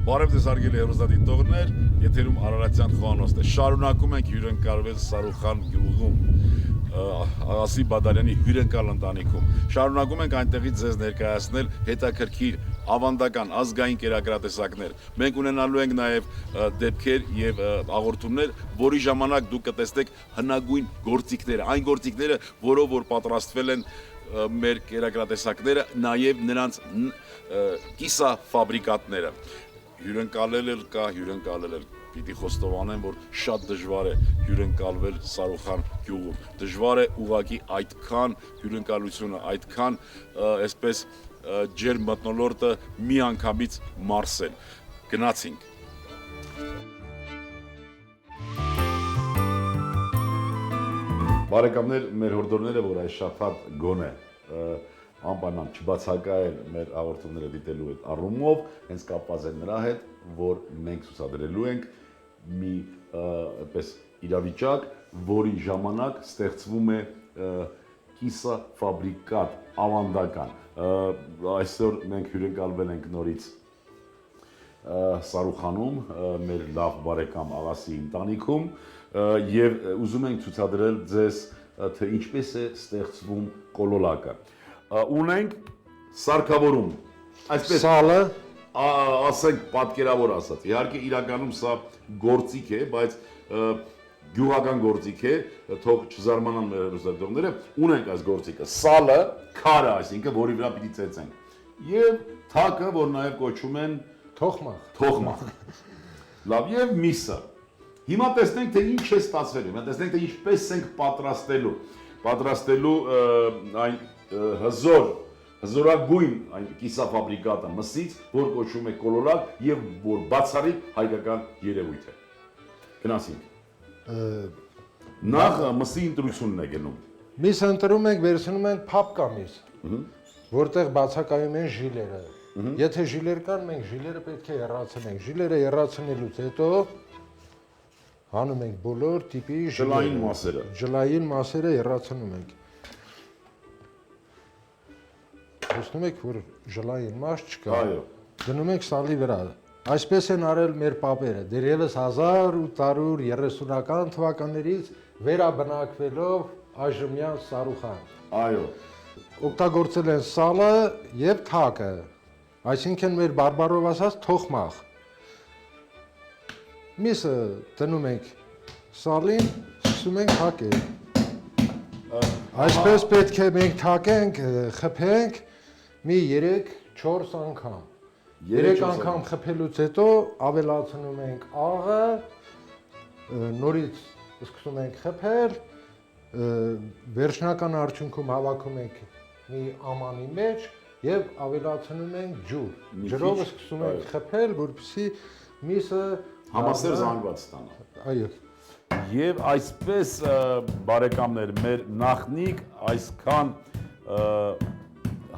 Բարև ձեզ հարգելի հեռուստադիտողներ, եթերում Արարատյան խոհանոցն է։ Շարունակում ենք հյուրընկալվել Սարուխան գյուղում, Աղասի Բադալյանի հյուրընկալ ընտանիքում։ Շարունակում ենք այնտեղից ձեզ ներկայացնել հետաքրքիր ավանդական ազգային կերակրատեսակներ։ Մենք ունենալու ենք նաև դեպքեր եւ հաղորդումներ, որի ժամանակ դուք կտեսնեք հնագույն գործիքները, այն գործիքները, որով որ պատրաստվել են մեր կերակրատեսակները, նաև նրանց կիսաֆաբրիկատները։ Հյուրընկալել կա, պիտի խոստովանեմ, որ շատ դժվար է հյուրընկալվել Սարուխան գյուղում։ Դժվար է ուղղակի այդքան հյուրընկալությունը, այդքան այսպես ջերմ մթնոլորտը մի անգամից մարսել։ Գնացինք։ Բարեկամներ, մեր հորդորները, որ այս շաբաթ գոնե անպայման չբացակայել մեր հաղորդումները դիտելու այդ առումով, հենց կապված են նրա հետ, որ մենք ցուցադրելու ենք մի այդպես իրավիճակ, որի ժամանակ ստեղծվում է կիսաֆաբրիկատ, ավանդական։ Այսօր մենք հյուրընկալվել ենք նորից Սարուխանում, մեր լավ բարեկամ Աղասի ընտանիքում, եւ ուզում ենք ցուցադրել ձեզ, թե ինչպես է ստեղծվում կոլոլակը։ Ունենք սարքավորում, այսպես սալը, ասենք պատկերավոր ասած, իհարկե իրականում սա գործիք է, բայց գյուղական գործիք է, թող չզարմանան մեր հեռուստադիտողները, ունենք այս գործիքը, սալը, քարը, այսինքն, որի վրա պիտի ծեծենք, եւ թակը, որ նաեւ կոչում են թոխմախ, լավ, եւ միսը։ Հիմա տեսնենք, թե ինչ է ստացվելու, հիմա տեսնենք, թե ինչպես ենք պատրաստելու այն հզորագույն այն կիսաֆաբրիկատը մսից, որ կոչվում է կոլոլակ եւ որ բացառիկ հայկական երևույթ է։ Գնացինք։ Նախ մսի ընտրությունն է գնում։ Միսը ընտրում ենք, վերցնում ենք փապկամիս, որտեղ բացակայում են ժիլերը։ Եթե ժիլեր կան, մենք ժիլերը պետք է հեռացնենք։ Ժիլերը հեռացնելուց հետո հանում ենք բոլոր տիպի ջլային մասերը հեռացնում ենք։ Տեսնում եք, որ ջլային մաս չկա։ Այո։ Դնում ենք սալի վրա։ Այսպես են արել մեր պապերը, դեռևս 1830-ական թվականներից վերաբնակվելով այժմյան Սարուխան։ Այո։ Օգտագործել են սալը եւ թակը, այսինքն մեր բարբարով ասած թոխմախ։ Միսը դնում ենք սալին, սկսում ենք թակել։ Այսպես պետք է մենք թակենք, խփենք մի 3-4 անգամ։ 3 անգամ խփելուց հետո ավելացնում ենք աղը, նորից սկսում ենք խփել, վերջնական արդյունքում հավաքում ենք մի ամանի մեջ եւ ավելացնում ենք ջուր։ Ջրով սկսում ենք խփել, որպեսզի միսը համասեր զանգված ստանա։ Այո։ Եվ այսպես բարեկամներ, մեր նախնիկ այսքան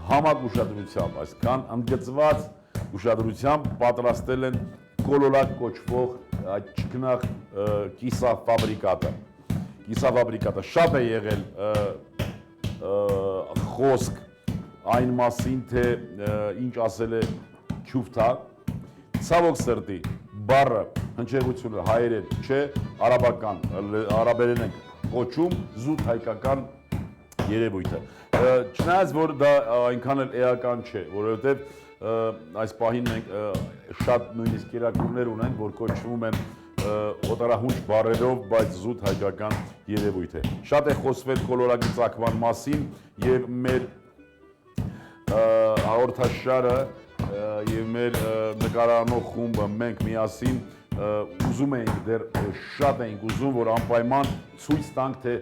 համակ ուշադրությամբ, այսքան ընդգծված ուշադրությամբ պատրաստել են կոլոլակ կոչվող այդ ճկնաղ կիսաֆաբրիկատը։ Կիսաֆաբրիկատը շատ է եղել խոսք այն մասին, թե ինչ ասել է Չուվթա, ցավոք սրտի բառը հնչեղությունը հայերեն չէ, արաբերեն ենք կոչում զուտ հայկական երևույթը։ Չնայած որ դա այնքան էլ էական չէ, որովհետև այս պահին մենք շատ նույնիսկ կերակուրներ ունենք, որ կոչվում են օտարահունչ բառերով, բայց զուտ հայկական երևույթ է։ Շատ է խոսվել կոլորակի ծագման մասին եւ մեր հաղորդաշարը եւ մեր նկարանող խումբը մենք միասին ուզում էինք, դեռ շատ էինք ուզում, որ անպայման ցույց տանք, թե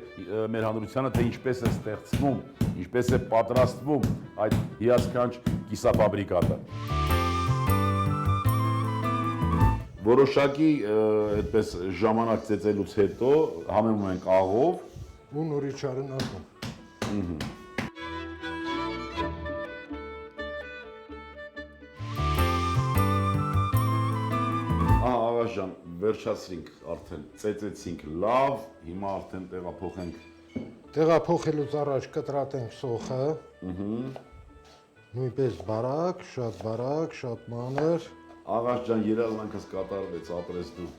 մեր հանրությանը, թե ինչպես է ստեղծվում, ինչպես է պատրաստվում այդ հիասքանչ կիսաֆաբրիկատը։ Որոշակի այդպես ժամանակ ծեծելուց հետո համեմում ենք աղով ու նորից շարունակում։ Աղաժան, վերջացրինք արդեն, ծեծեցինք լավ, հիմա արդեն տեղափոխենք։ Տեղափոխելուց առաջ կտրատենք սոխը, նույնպես բարակ, շատ մանր, Աղաս ջան, երազանքս կատարվեց, ապրես դու։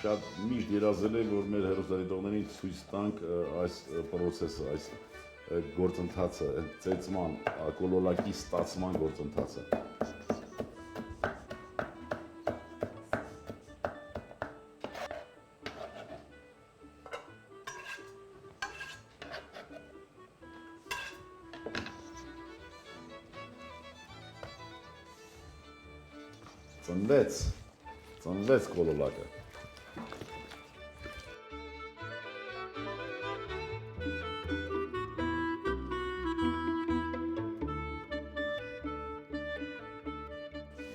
Շատ միշտ երազել եմ, որ մեր հերոսներին ցույց տանք այս process-ը, այս գործընթացը, ծեծման, կոլոլակի ստացման գործընթացը։ Ծնվեց կոլոլակը։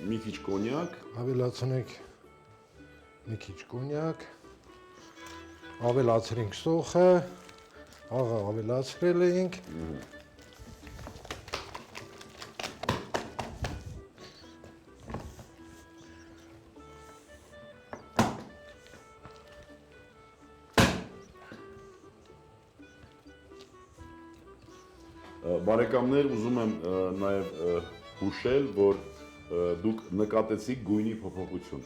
Մի քիչ կոնյակ, Ավելացնենք մի քիչ կոնյակ, ավելացրինք սոխը, աղը ավելացրել ենք, բարեկամներ, ուզում եմ նաև հուշել, որ դուք նկատեցիք գույնի փոփոխություն։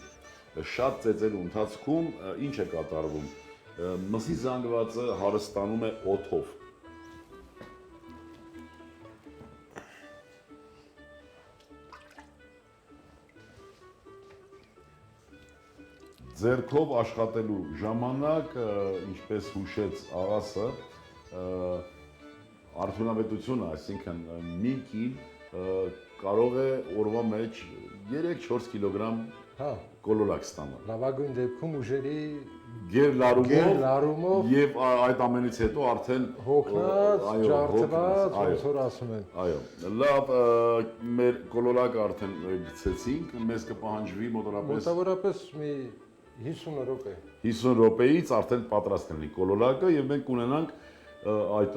Շատ ծեծելու ընթացքում ինչ է կատարվում։ Մսի զանգվածը հարստանում է օդով։ Ձեռքով աշխատելու ժամանակ, ինչպես հուշեց աղասը, արդյունավետությունը, այսինքն մի կիլ կարող է օրվա մեջ 3-4 կիլոգրամ կոլոլակ ստանալ։ լավագույն դեպքում ուժերի գերլարումով եւ այդ ամենից հետո արդեն հոգնած, ջարդված, ոնց որ ասում են։ Այո, լավ, մեր կոլոլակը արդեն գցեցինք, մեզ կպահանջվի մոտավորապես մի 50 րոպե։ 50 րոպեից արդեն պատրաստ լինի կոլոլակը եւ մենք կունենանք այդ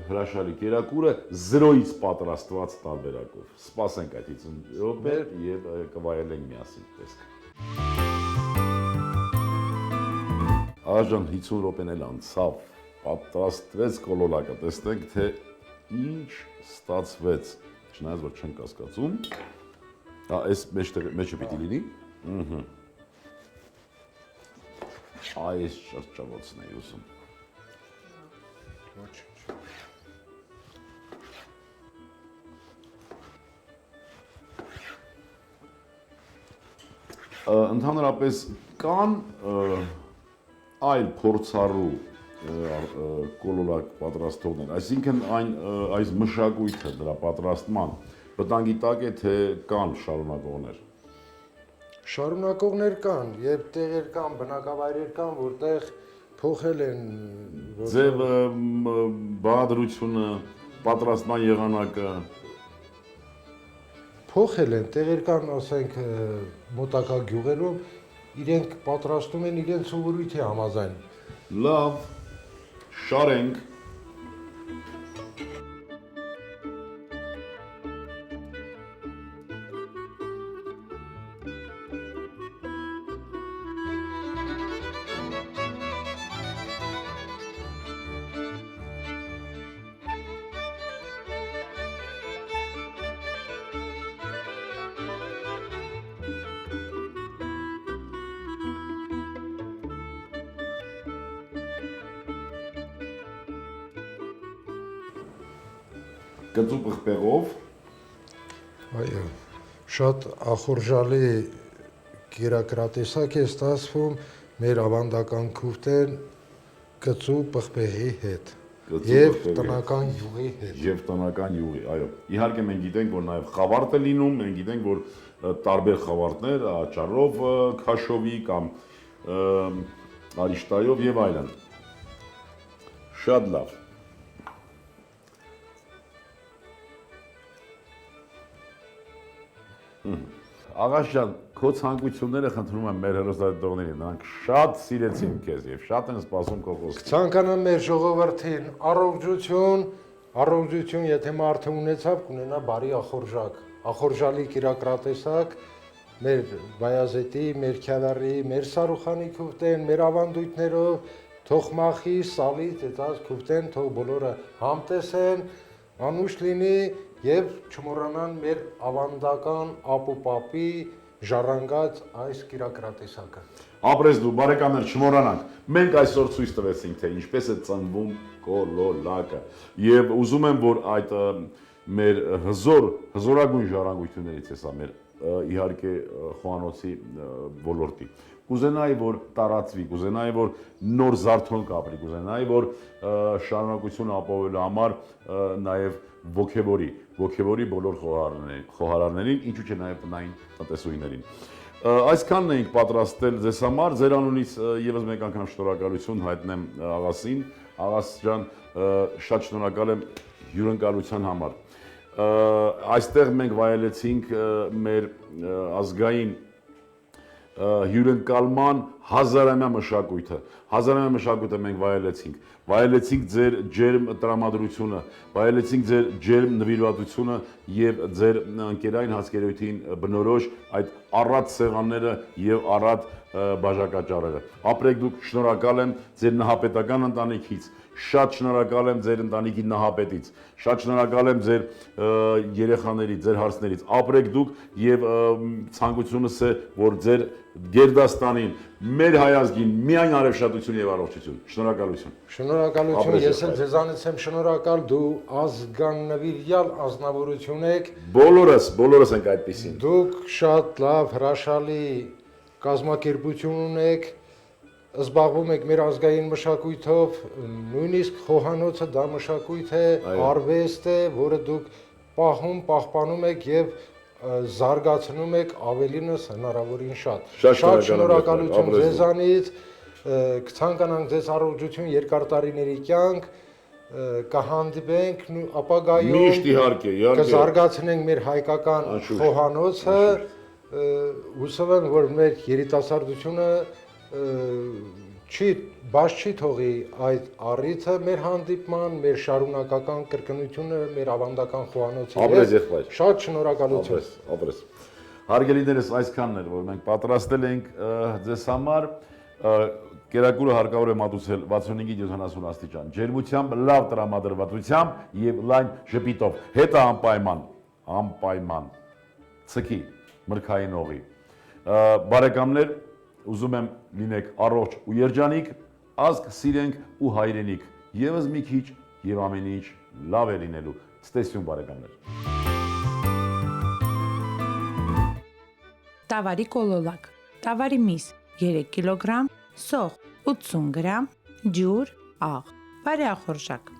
հրաշալի կերակուրը 0-ից պատրաստված տարբերակով։ Սպասենք այդ 50 րոպե եւ կվայելենք միասին տեսք։ Աժան 50 րոպեն էլ անցավ, պատրաստվեց կոլոլակը, տեսնենք թե ինչ ստացվեց։ Չնայած որ չեն կասկածում։ Այս մեջը պիտի լինի։ Այս ճարճավոցն է ուզում։ Ընդհանրապես կան այլ փորձառու կոլոլակ պատրաստողներ, այսինքն այս մշակույթը դրա պատրաստման վտանգի տակ է, թե կան շարունակողներ։ Շարունակողներ կան, եւ տեղեր կան, բնակավայրեր կան, որտեղ փոխել են ձևը, բաղադրությունը, պատրաստման եղանակը փոխել են, տեղեր կան, ասենք, մոտակա գյուղերում, իրենք պատրաստում են իրենց սովորույթի համաձայն։ Լավ, շարենք։ Կծու պղպեղով։ Այո, շատ ախորժալի կերակրատեսակ է ստացվում մեր ավանդական քուֆտեն կծու պղպեղի հետ եւ տնական յուղի հետ։ Եվ տնական յուղի, այո։ Իհարկե մենք գիտենք, որ նաև խավարտ է լինում, մենք գիտենք, որ տարբեր խավարտներ, աճառով, քաշովի կամ արիշտայով եւ այլն։ Շատ լավ։ Աղաս ջան, քո ցանկությունները խնդրում եմ մեր հերոսադիտողներին, նրանք շատ սիրեցին քեզ եւ շատ են սպասում քո խոսքը։ Ցանկանամ մեր ժողովրդին առողջություն, եթե մարդը ունեցավ, կունենա բարի ախորժակ, ախորժալի կերակրատեսակ, մեր Բայազետի, մեր Քյավառի, մեր Սարուխանի քուֆտեն, մեր ավանդույթներով, թող մախի, սալի, ծեծած քուֆտեն, թող բոլորը համտեսեն, անուշ լինի եւ չմոռանան մեր ավանդական ապուպապի ժառանգած այս կիրակրատեսակը։ Ապրես դու բարեկամներ չմոռանանք, մենք այսօր ցույց տվեցինք թե ինչպես է ծնվում կոլոլակը եւ ուզում եմ որ այդ մեր հզորագույն ժառանգություններից է սա մեր իհարկե խոհանոցի ոլորտի կուզենայի որ տարածվի, կուզենայի որ նոր զարթոնք ապրի, կուզենայի որ շարունակությունը ապահովելու համար նաեւ ոգևորի բոլոր խոհարարներին, ինչու՞ չէ նաեւ տնային տնտեսուհիներին։ Այսքանն էինք պատրաստել ձեզ համար, ձեր անունից եւս մեկ անգամ շնորհակալություն հայտնեմ աղասին, աղաս ջան, շատ շնորհակալ եմ հյուրընկալության համար։ Այստեղ մենք վայելեցինք մեր ազգային հյուրընկալման հազարամյա մշակույթը մենք վայելեցինք ձեր ջերմ տրամադրությունը, վայելեցինք ձեր ջերմ նվիրվածությունը եւ ձեր ընկերային հասկերույթին բնորոշ այդ առատ սեղանները եւ առատ բաժակաճառերը։ Ապրեք դուք, շնորհակալ եմ ձեր նահապետական ընտանիքից, շատ շնորհակալ եմ ձեր ընտանիքի նահապետից, շատ շնորհակալ եմ ձեր երեխաներից, ձեր հարցներից։ Ապրեք դուք եւ ցանկությունս է, որ ձեր Գերդաստանին, մեր հայազգին միայն արևշատություն եւ առողջություն։ Շնորհակալություն։ Շնորհակալություն, ես էլ ձեզանից եմ շնորհակալ, դու ազգաննվիրյալ ազնվորություն եք։ Բոլորս ենք այդպեսին։ Դուք շատ լավ հրաշալի կազմակերպություն ունեք, զբաղվում եք մեր ազգային մշակույթով, նույնիսկ խոհանոցը դա մշակույթ է, արվեստ է, որը դուք պահպանում եք եւ զարգացնում եք ավելինս հնարավորին շատ։ Շատ շնորհակալություն ձեզանից, կցանկանանք ձեզ առողջություն, երկար տարիների կյանք, կհանդիպենք ապագայում, միշտ իհարկե, կզարգացնենք մեր հայկական խոհանոցը, հուսով եմ, որ մեր երիտասարդությունը չի թողի այդ առիթը մեր հանդիպման, մեր շարունակական կրկնությունը, մեր ավանդական խոհանոցի հետ։ Շատ շնորհակալություն։ Ապրես։ Հարգելիներս, այսքանն էր, որ մենք պատրաստել ենք ձեզ համար։ Կերակուրը հարկավոր է մատուցել 65-70 աստիճան ջերմությամբ, լավ տրամադրվածությամբ եւ լայն ժպիտով։ Հետը անպայման ցկի մրգային օղի։ Բարեկամներ, ուզում եմ լինեք առողջ ու երջանիկ, ազգ սիրենք ու հայրենիք, եւս մի քիչ եւ ամեն ինչ լավ է լինելու։ Ցտեսություն բարեկամներ։ Տավարի կոլոլակ, տավարի միս 3 կիլոգրամ, սոխ 80 գրամ, ջուր, աղ, բարեախորժակ։